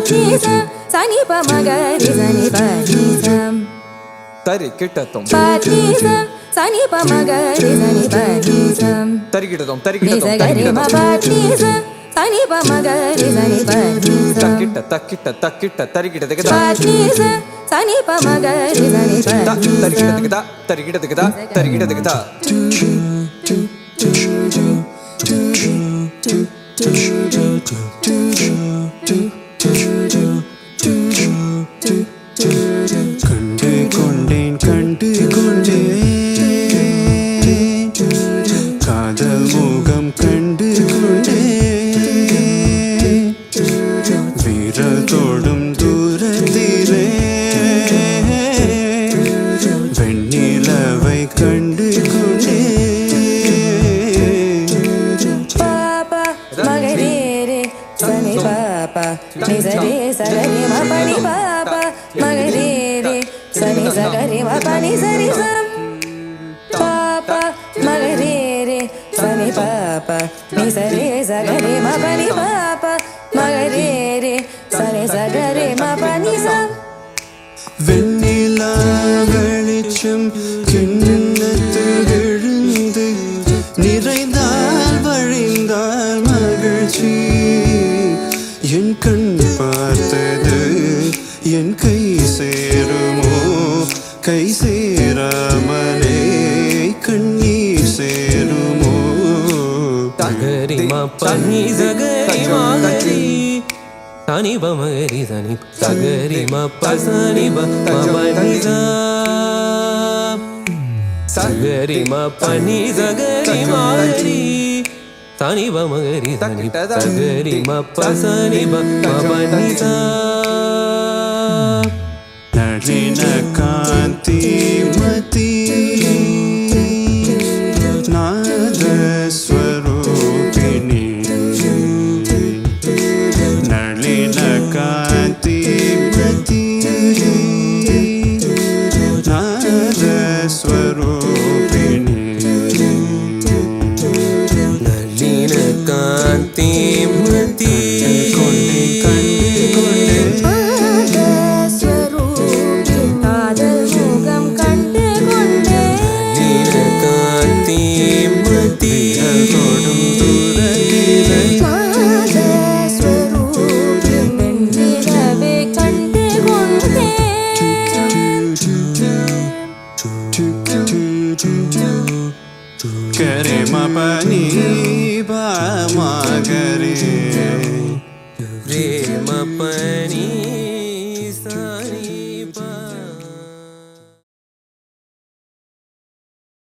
Patisa, Sani pa magari Sani Patisa. Tarikittatum. Patisa, Sani pa magari Sani Patisa. Tarikittatum. Nisagari ma Patisa, Sani pa magari Sani Patisa. Takitta, tarikitta. Patisa, Sani pa magari Sani Patisa. Tarikitta. கண்டு கொண்டேன் காதல் முகம் கண்டு கொண்டேன் விரல் தொடும் தூரத்திலே வெண்ணிலவை கண்டு கொண்டேன் Papa magarere Sani papa Nisare sagari ma pani papa magarere Sani sagari ma pani sari sam Papa magarere Sani papa Nisare sagari ma pani papa magarere Sani sagari ma pani sam வெண்ணிலா வெளிச்சம் கிண்ணத்தில் விழுந்து நிறைந்தால் வழிந்தால் மகிழ்ச்சி என் கண் பார்த்தது என் கை சேருமோ கை சேராமலே கண்ணீர் சேருமோ Sagari ma pani sagari ma gari Sani ba magari sani Sagari ma pa sani ba ma pani sa Sagari ma pani sagari ma gari Sani ba magari sani Sagari ma pa sani ba ma pani sa நளின Gandhi மதி நாதஸ்வரூபிணி நளின காந்தி மதி நாதஸ்வரூபிணி Nalina kanti mati காதல் முகம் கண்டு கொண்டேன் Nalina kanti mati தொடும் தூரத்திலே வெண்ணிலவே கண்டு கொண்டேன் கரே மபனி பா மகரே Re ma pani